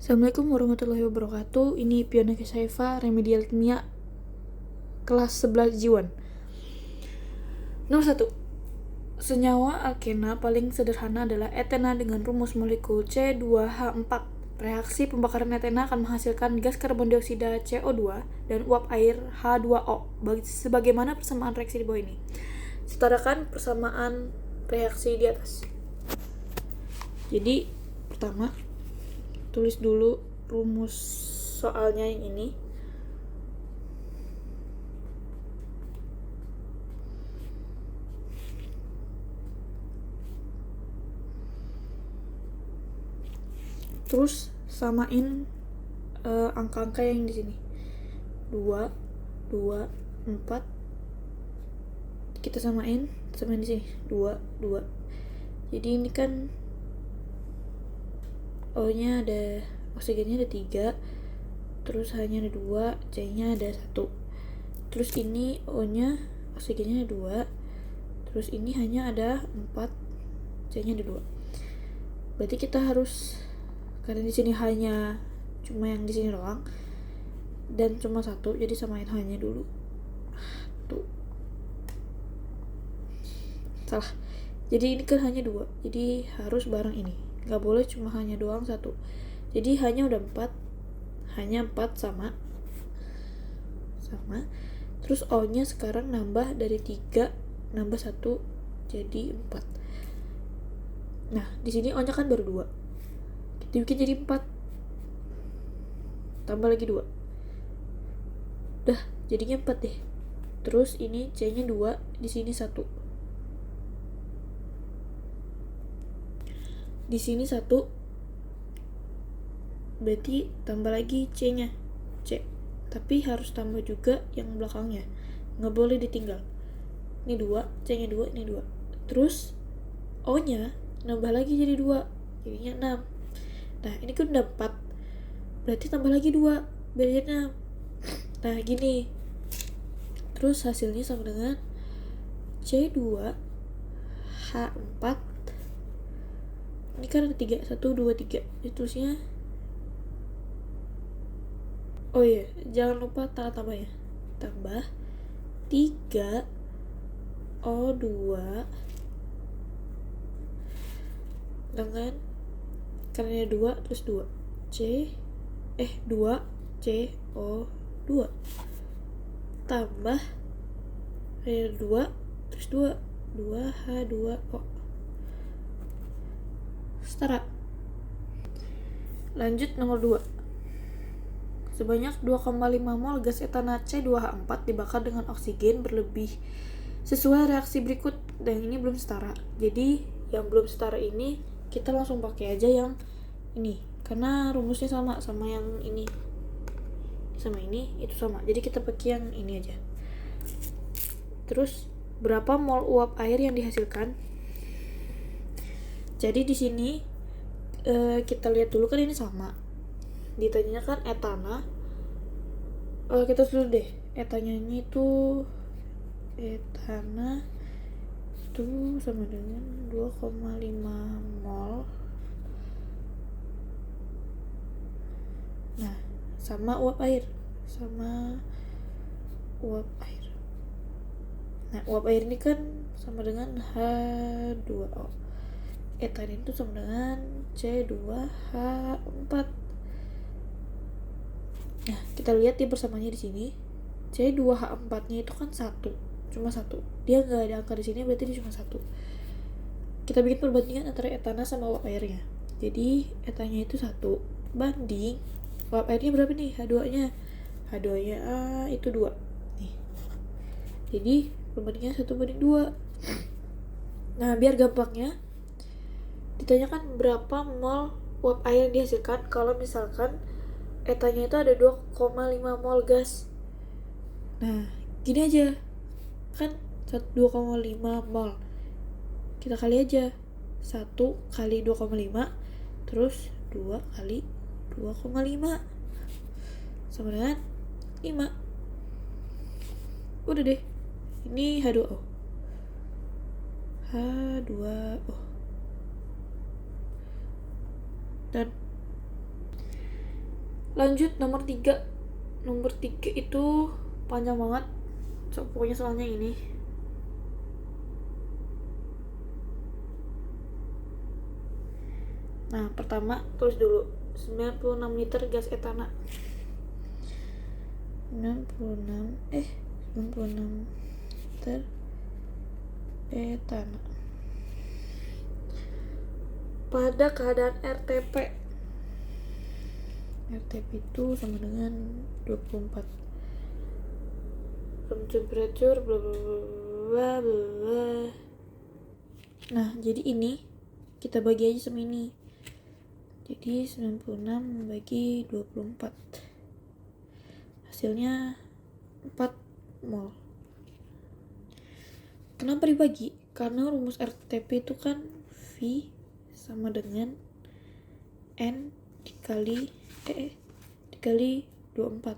Assalamualaikum warahmatullahi wabarakatuh. Ini Piona Kesaifa, Remedial Kimia kelas 11 Jiwan. Nomor 1. Senyawa alkena paling sederhana adalah etena dengan rumus molekul C2H4. Reaksi pembakaran etena akan menghasilkan gas karbon dioksida CO2 dan uap air H2O. Sebagaimana persamaan reaksi di bawah ini. Setarakan persamaan reaksi di atas. Jadi, pertama, tulis dulu rumus soalnya yang ini. Terus samain angka-angka yang di sini. 2, 4. Kita samain di sini. 2. Jadi ini kan O-nya ada, oksigennya ada 3, terus H-nya ada 2, C-nya ada 1. Terus ini O-nya, oksigennya ada 2, terus ini H-nya ada 4, C-nya ada 2. Berarti kita harus, karena di sini H-nya cuma yang di sini doang dan cuma 1, jadi samain H-nya dulu. Tuh. Salah. Jadi ini kan hanya 2, jadi harus bareng ini. Gak boleh cuma hanya doang 1. Jadi hanya udah 4. Hanya 4 sama. Terus O-nya sekarang nambah dari 3 nambah 1 jadi 4. Nah, di sini O-nya kan baru 2. Kita bikin jadi 4. Tambah lagi 2. Udah, jadinya 4 deh. Terus ini C-nya 2, di sini 1. Di sini 1, berarti tambah lagi C-nya, C. Tapi harus tambah juga yang belakangnya, nggak boleh ditinggal. Ini 2, C-nya 2, ini 2. Terus O-nya nambah lagi jadi 2, jadinya 6. Nah, ini kan udah 4, berarti tambah lagi 2, biar jadi 6. Nah, gini. Terus hasilnya sama dengan C2H4. Ini kan ada 3, 1, 2, 3. Terusnya, oh iya, jangan lupa tanda tambahnya. Tambah 3 O2 dengan, karena 2 terus 2 2 CO2 tambah 2 terus 2 H2O. Setara. Lanjut nomor 2. Sebanyak 2,5 mol gas etana C2H4 dibakar dengan oksigen berlebih sesuai reaksi berikut, dan ini belum setara. Jadi yang belum setara ini kita langsung pakai aja yang ini, karena rumusnya sama yang ini. Sama ini itu sama. Jadi kita pakai yang ini aja. Terus berapa mol uap air yang dihasilkan? Jadi di sini kita lihat dulu, kan ini sama. Ditanya kan etana. Kita dulu deh. Etana itu sama dengan 2,5 mol. Nah, sama uap air. Nah, uap air ini kan sama dengan H2O. Etan itu sama dengan C2H4. Nah, kita lihat di persamaannya di sini. C2H4-nya itu kan 1, cuma 1. Dia nggak ada angka di sini, berarti dia cuma 1. Kita bikin perbandingan antara etana sama uap airnya. Jadi etannya itu 1 banding uap airnya berapa nih? H2-nya itu 2 nih. Jadi perbandingannya 1:2. Nah, biar gampangnya, ditanyakan berapa mol uap air yang dihasilkan kalau misalkan etanya itu ada 2,5 mol gas. Nah, gini aja, kan 2,5 mol, kita kali aja 1 kali 2,5 terus 2 kali 2,5 sama dengan 5. Udah deh, ini H2O. Dan Lanjut nomor 3. Nomor 3 itu panjang banget. Pokoknya soalnya ini. Nah, pertama tulis dulu 96 liter gas etana. 96 liter etana pada keadaan RTP. RTP itu sama dengan 24 room temperature bla bla bla bla. Nah, jadi ini kita bagi aja sama ini. Jadi 96 bagi 24. Hasilnya 4 mol. Kenapa dibagi? Karena rumus RTP itu kan V sama dengan N dikali 24.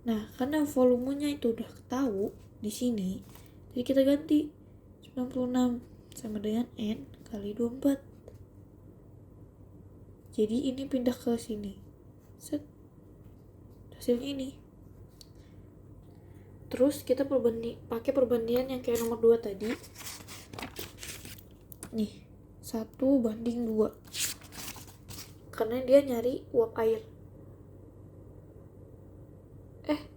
Nah, karena volumenya itu udah tahu di sini, jadi kita ganti 96 sama dengan N kali 24. Jadi ini pindah ke sini. Set. Hasilnya ini. Terus kita pakai perbandingan yang kayak nomor 2 tadi. Nih, 1:2. Karena dia nyari uap air.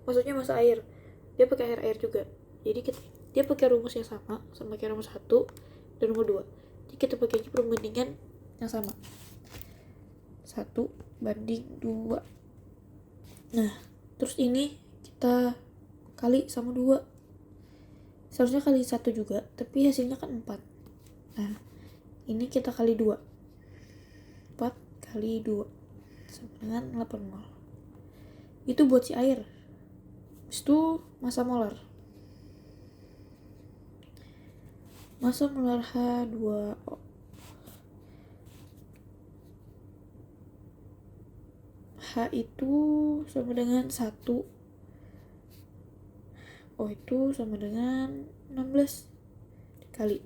Maksudnya massa air. Dia pakai air juga. Jadi dia pakai rumus yang sama kayak nomor 1 dan nomor 2. Jadi kita pakai perbandingan yang sama. 1:2. Nah, terus ini kita kali sama 2. Seharusnya kali 1 juga, tapi hasilnya kan 4. Nah, ini kita kali 2. 4 kali 2 sama dengan 8 mol. Itu buat si air. Habis itu massa molar. Massa molar H2O. H itu sama dengan 1. O itu sama dengan 16 dikali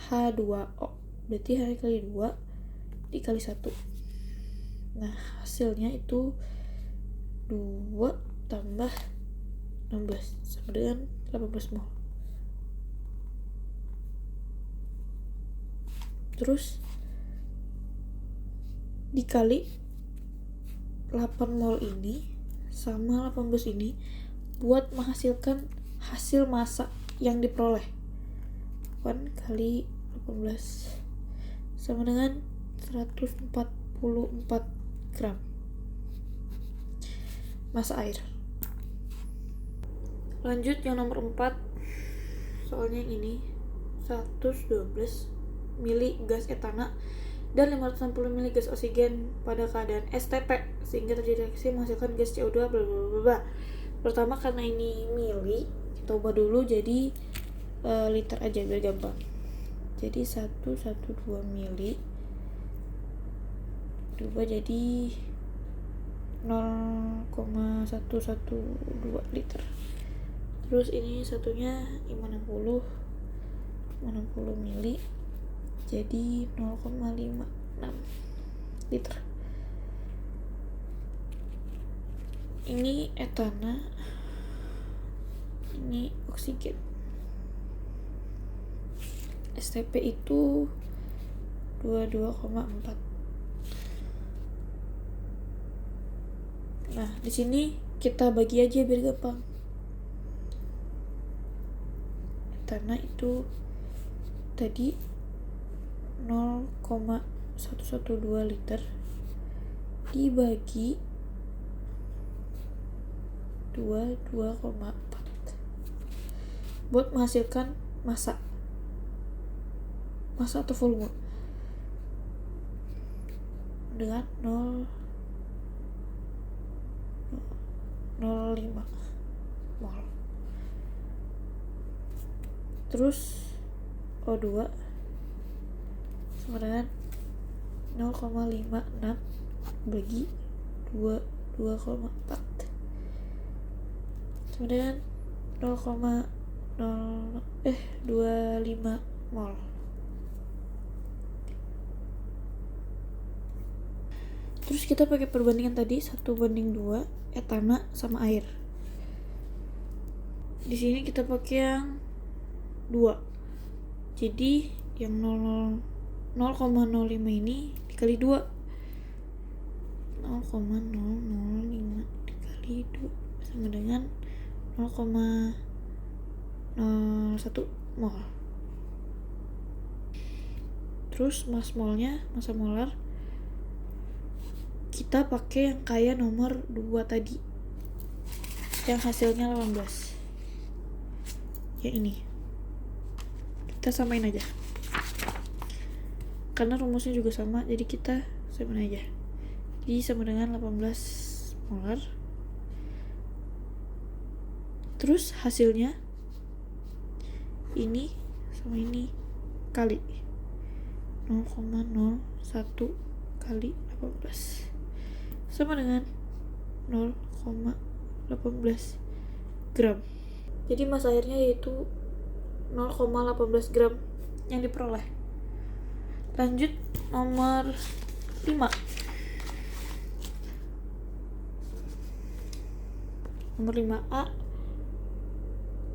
H2O. Berarti H kali 2 dikali 1. Nah, hasilnya itu 2 tambah 16 sama dengan 18 mol. Terus dikali 8 mol ini sama 18 ini buat menghasilkan hasil massa yang diperoleh. 8 kali 18 sama dengan 144 gram massa air. Lanjut yang nomor 4. Soalnya yang ini 112 mili gas etana dan 560 mili gas oksigen pada keadaan STP sehingga terjadi reaksi menghasilkan gas CO2 bla bla bla. Pertama karena ini mili, kita ubah dulu jadi liter aja biar gampang. Jadi 112 mili diubah jadi 0,112 liter. Terus ini satunya 560 mili jadi 0,56 liter. Ini etana, ini oksigen. STP itu 22,4. Nah, di sini kita bagi aja biar gampang. Etana itu tadi 0,112 liter dibagi 22,4 buat menghasilkan massa atau volume dengan 0,05 mol. Terus O2 sama dengan 0,56 bagi 22,4 sama dengan 0,25 mol. Terus kita pakai perbandingan tadi 1:2 etana sama air. Di sini kita pakai yang 2. Jadi yang 0,05 ini dikali 2. 0,005 dikali 2 sama dengan 0,01 mol. Terus massa molar kita pakai yang kayak nomor 2 tadi, yang hasilnya 18. Yang ini kita samain aja karena rumusnya juga sama, jadi kita samain aja. Jadi sama dengan 18 molar. Terus hasilnya ini sama ini kali 0,01 kali 18 sama dengan 0,18 gram. Jadi massa airnya yaitu 0,18 gram yang diperoleh. Lanjut nomor 5. Nomor 5A,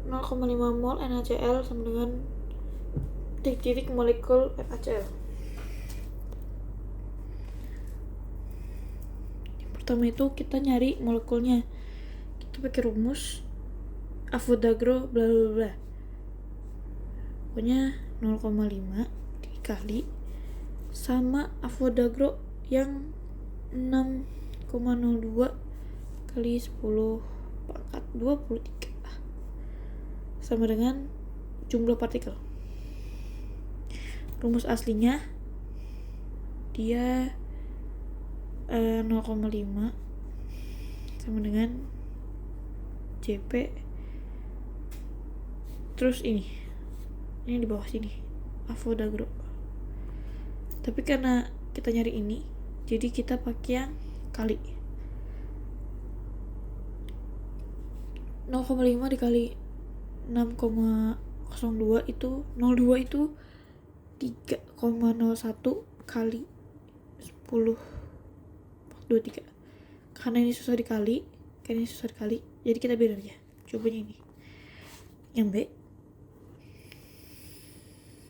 0,5 mol NaCl sama dengan titik-titik molekul NaCl. Pertama itu kita nyari molekulnya, kita pakai rumus Avogadro bla bla bla, pokoknya 0,5 dikali sama Avogadro yang 6,02 kali 10 pangkat 23 sama dengan jumlah partikel. Rumus aslinya dia 0,5 sama dengan JP, terus ini di bawah sini Avogadro. Tapi karena kita nyari ini, jadi kita pakai yang kali 0,5 dikali 6,02 itu 02 itu 3,01 kali 10/23. Karena ini susah dikali, jadi kita biarin aja. Cobanya ini. Yang B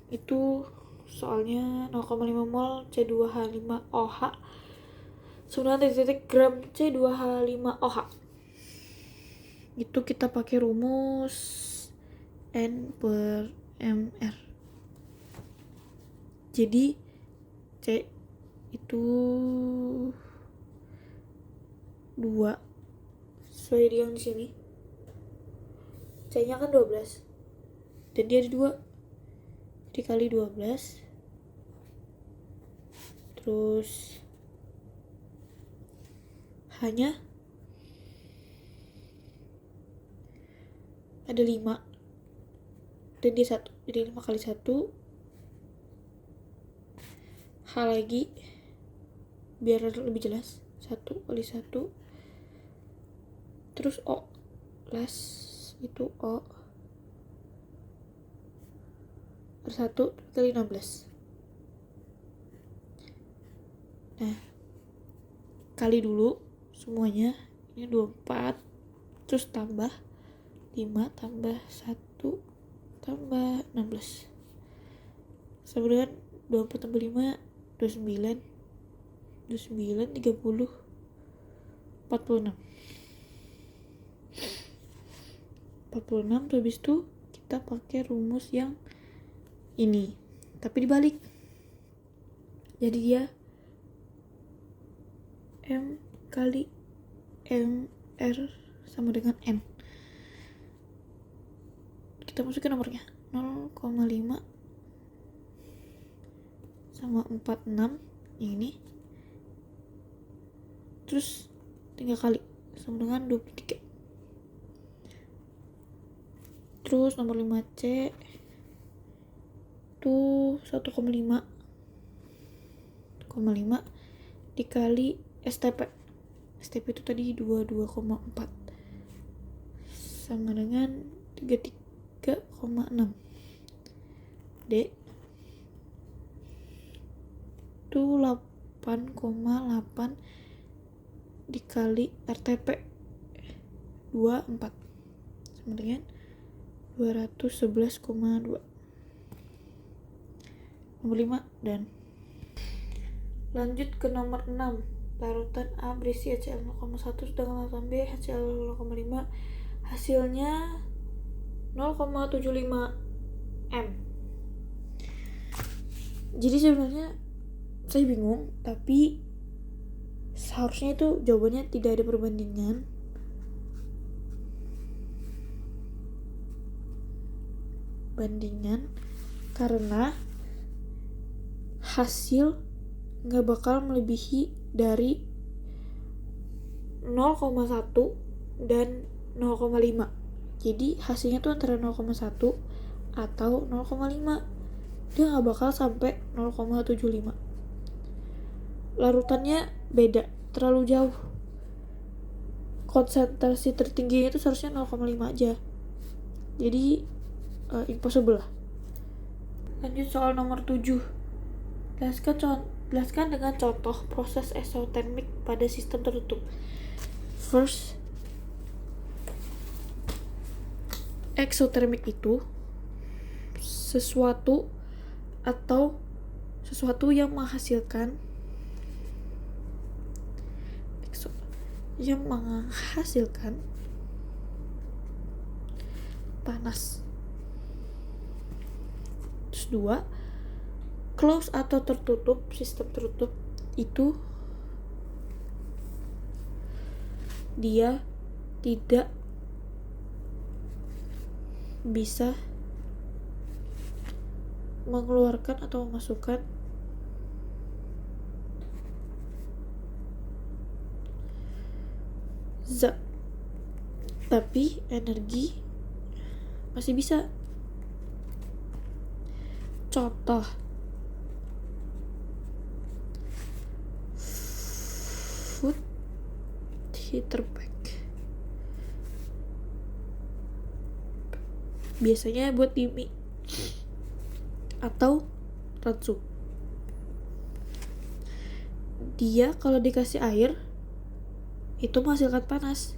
itu soalnya 0,5 mol C2H5OH sama titik gram C2H5OH. Itu kita pakai rumus N/mR. Jadi C itu 2 sesuai yang di sini. C-nya kan 12 dan dia ada 2, jadi kali 12. Terus H-nya ada 5 dan dia 1, jadi 5 kali 1. H lagi biar lebih jelas, 1 kali 1. Terus O last itu O per 1 kali 16. Nah, kali dulu semuanya, ini 24, terus tambah 5 tambah 1 tambah 16 sama dengan 24 tambah 5 29 30 46. Habis itu kita pakai rumus yang ini tapi dibalik, jadi dia M kali MR sama dengan N. Kita masukin nomornya 0,5 sama 46 yang ini, terus 3 kali sama dengan 23. Terus nomor 5C itu 1,5 dikali STP itu tadi 22,4 sama dengan 33,6. D itu 8,8 dikali RTP 24 sama dengan 211,2. Nomor 5 dan lanjut ke nomor 6. Larutan A berisi HCl 0,1 sedangkan larutan B HCl 0,5. Hasilnya 0,75 M. Jadi sebenarnya saya bingung, tapi seharusnya itu jawabannya tidak ada perbandingan. Karena hasil nggak bakal melebihi dari 0,1 dan 0,5. Jadi hasilnya tuh antara 0,1 atau 0,5. Dia nggak bakal sampai 0,75. Larutannya beda, terlalu jauh. Konsentrasi tertingginya itu seharusnya 0,5 aja. Jadi impossible lah. Lanjut soal nomor 7. Jelaskan dengan contoh proses eksotermik pada sistem tertutup. First, eksotermik itu sesuatu yang menghasilkan panas. Terus 2, close atau tertutup, sistem tertutup itu dia tidak bisa mengeluarkan atau memasukkan zat, tapi energi masih bisa. Contoh, food heater pack biasanya buat di mie atau ransu. Dia kalau dikasih air itu menghasilkan panas,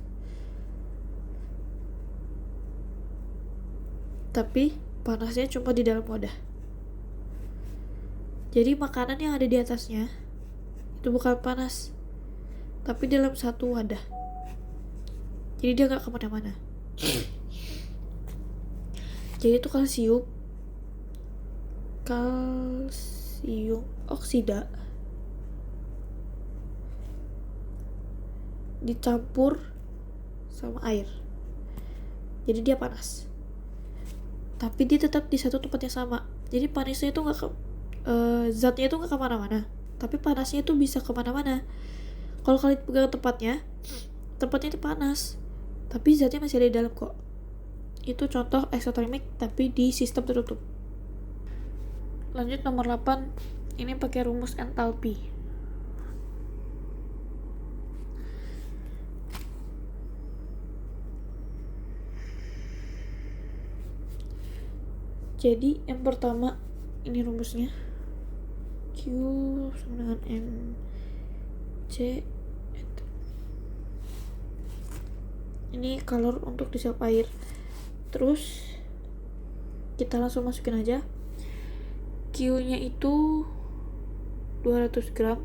tapi panasnya cuma di dalam wadah. Jadi makanan yang ada di atasnya itu bukan panas, tapi dalam satu wadah. Jadi dia gak kemana-mana. Jadi itu kalsium oksida dicampur sama air. Jadi dia panas. Tapi dia tetap di satu tempat yang sama. Jadi panasnya itu zatnya itu nggak kemana-mana, tapi panasnya itu bisa kemana-mana. Kalau kalian pegang tempatnya itu panas, tapi zatnya masih ada di dalam kok. Itu contoh eksotermik tapi di sistem tertutup. Lanjut nomor 8. Ini pakai rumus entalpi. Jadi yang pertama ini rumusnya, Q sama dengan MC. Ini kalor untuk disuap air. Terus kita langsung masukin aja. Q nya itu 200 gram.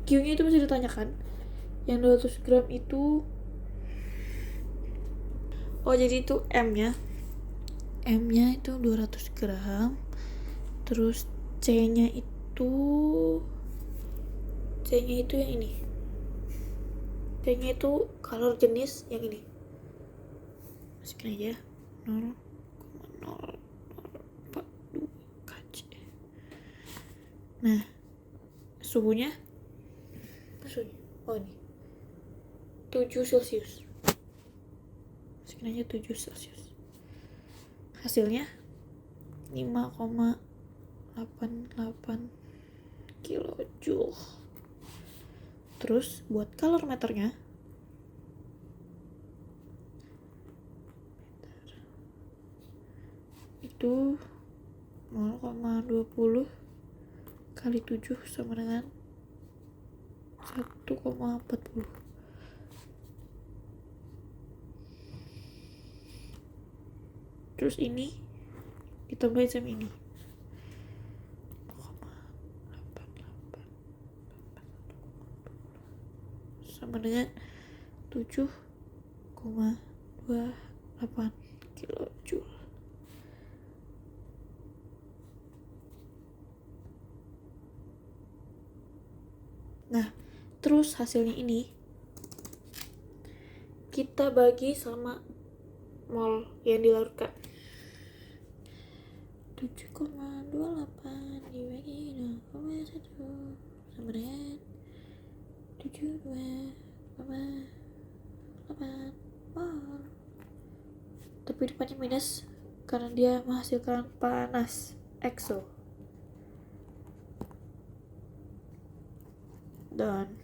Q nya itu masih ditanyakan. Yang 200 gram itu jadi itu M nya itu 200 gram. Terus C nya itu yang ini. C nya itu kalor jenis yang ini. Masukin aja 0,042 kJ. Nah, suhunya ini 7 Celcius. Masukin aja 7 Celcius. Hasilnya 5,88 kilojoule. Terus buat kalorimeternya itu 0,20 kali 7 sama dengan 1,40. Terus ini ditambahin sama ini 0,88 sama dengan 7,28 kilojoule. Nah, terus hasilnya ini kita bagi sama mol yang dilarutkan. 7,28 dibagi 0,1 sama dengan 72,8 mol. Tapi depannya minus karena dia menghasilkan panas exo. Dan